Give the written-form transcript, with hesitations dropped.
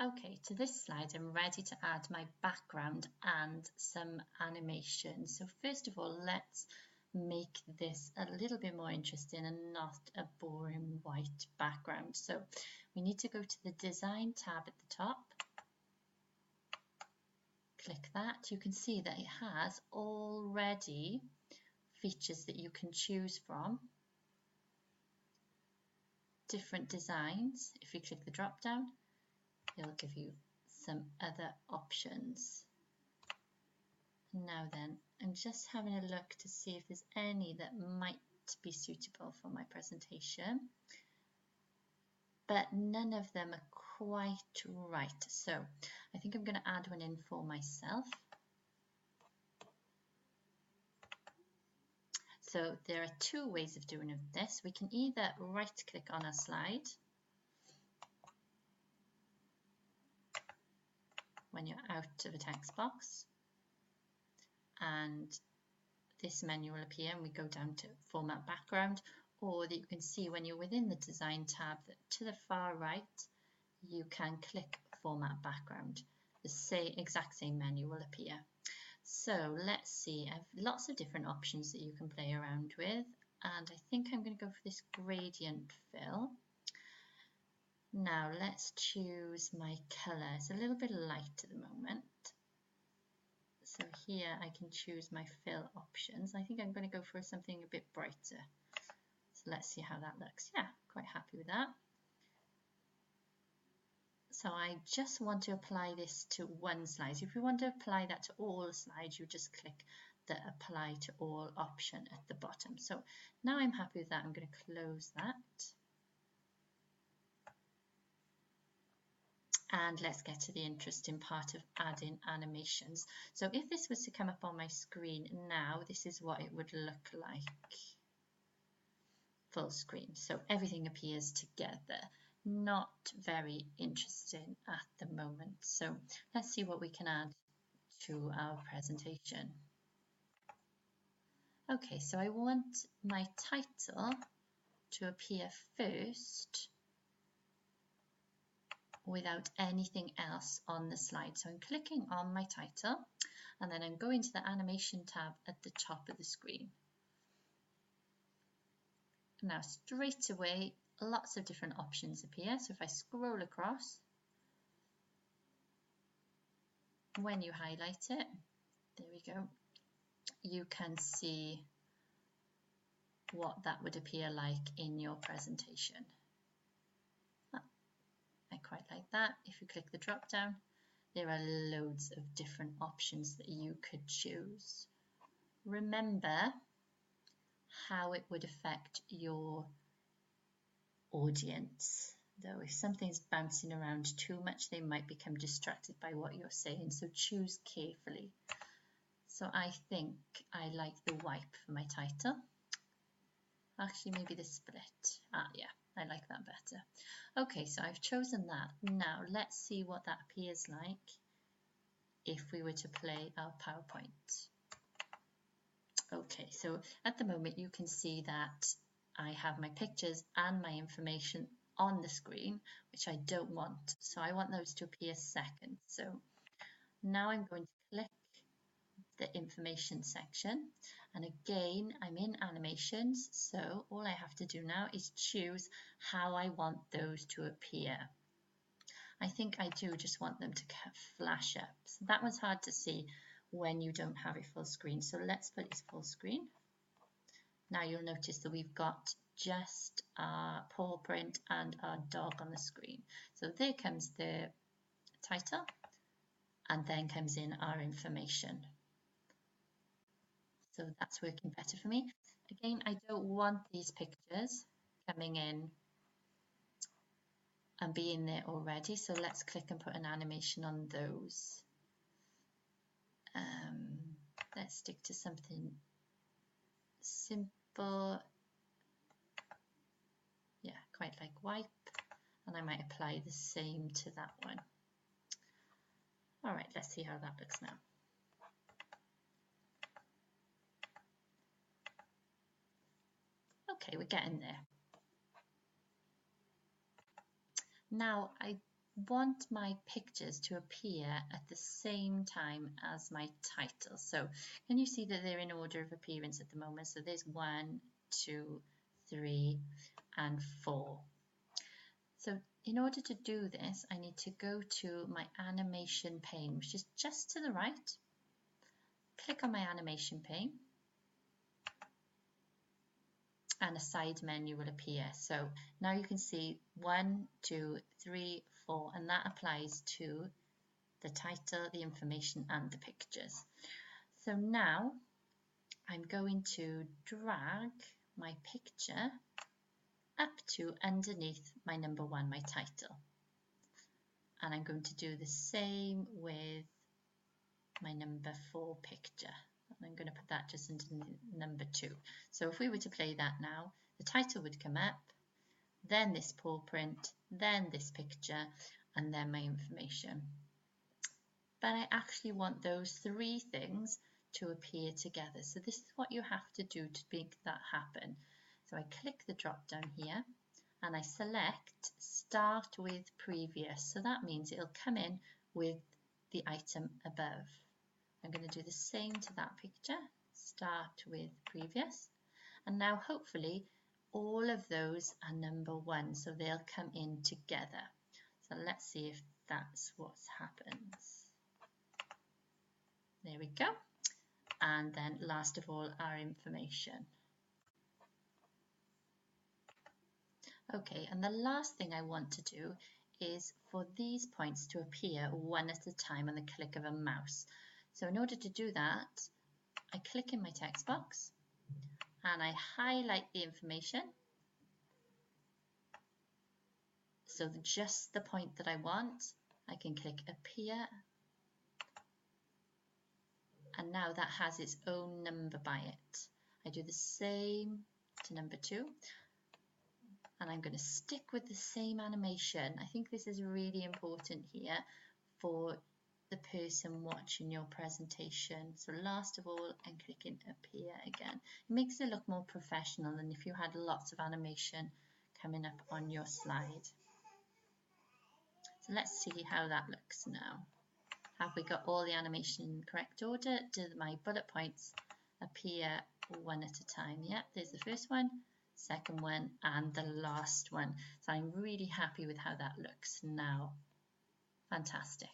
Okay, to this slide, I'm ready to add my background and some animation. So first of all, let's make this a little bit more interesting and not a boring white background. So we need to go to the Design tab at the top. Click that. You can see that it has already features that you can choose from. Different designs. If you click the drop down, it'll give you some other options. Now then, I'm just having a look to see if there's any that might be suitable for my presentation, but none of them are quite right. So I think I'm going to add one in for myself. So there are two ways of doing this. We can either right click on a slide when you're out of a text box, and this menu will appear and we go down to Format Background, or that you can see when you're within the Design tab that to the far right you can click Format Background. The exact same menu will appear. So let's see, I have lots of different options that you can play around with, and I think I'm going to go for this gradient fill. Now let's choose my colour. It's a little bit light at the moment. So here I can choose my fill options. I think I'm going to go for something a bit brighter. So let's see how that looks. Yeah, quite happy with that. So I just want to apply this to one slide. If you want to apply that to all slides, you just click the apply to all option at the bottom. So now I'm happy with that. I'm going to close that. And let's get to the interesting part of adding animations. So if this was to come up on my screen now, this is what it would look like. Full screen. So everything appears together. Not very interesting at the moment. So let's see what we can add to our presentation. Okay, so I want my title to appear first without anything else on the slide. So I'm clicking on my title and then I'm going to the animation tab at the top of the screen. Now straight away, lots of different options appear. So if I scroll across, when you highlight it, there we go, you can see what that would appear like in your presentation. I quite like that. If you click the drop down, there are loads of different options that you could choose. Remember how it would affect your audience. Though if something's bouncing around too much, they might become distracted by what you're saying, so choose carefully. So I think I like the wipe for my title. Actually, maybe the split. Yeah, I like that better. Okay, so I've chosen that. Now let's see what that appears like if we were to play our PowerPoint. Okay, so at the moment you can see that I have my pictures and my information on the screen, which I don't want. So I want those to appear second. So now I'm going to click the information section, and again I'm in animations, so all I have to do now is choose how I want those to appear. I think I do just want them to flash up. So that one's hard to see when you don't have it full screen, so let's put it full screen. Now you'll notice that we've got just our paw print and our dog on the screen. So there comes the title, and then comes in our information. So that's working better for me. Again, I don't want these pictures coming in and being there already. So let's click and put an animation on those. Let's stick to something simple. Yeah, quite like wipe. And I might apply the same to that one. All right, let's see how that looks now. Okay, we're getting there. Now, I want my pictures to appear at the same time as my title. So can you see that they're in order of appearance at the moment? So there's 1, 2, 3, and 4. So in order to do this, I need to go to my animation pane, which is just to the right. Click on my animation pane and a side menu will appear. So now you can see 1, 2, 3, 4, and that applies to the title, the information, and the pictures. So now I'm going to drag my picture up to underneath my number 1, my title. And I'm going to do the same with my number 4 picture. And I'm going to put that just into number 2. So if we were to play that now, the title would come up, then this paw print, then this picture, and then my information. But I actually want those 3 things to appear together. So this is what you have to do to make that happen. So I click the drop down here and I select start with previous. So that means it'll come in with the item above. I'm going to do the same to that picture, start with previous. And now hopefully all of those are number 1, so they'll come in together. So let's see if that's what happens. There we go. And then last of all, our information. Okay, and the last thing I want to do is for these points to appear one at a time on the click of a mouse. So in order to do that, I click in my text box and I highlight the information. So just the point that I want, I can click appear. And now that has its own number by it. I do the same to number 2. And I'm going to stick with the same animation. I think this is really important here for the person watching your presentation. So last of all, I'm clicking appear again. It makes it look more professional than if you had lots of animation coming up on your slide. So let's see how that looks now. Have we got all the animation in the correct order? Do my bullet points appear one at a time? Yeah, there's the first one, second one, and the last one. So I'm really happy with how that looks now. Fantastic.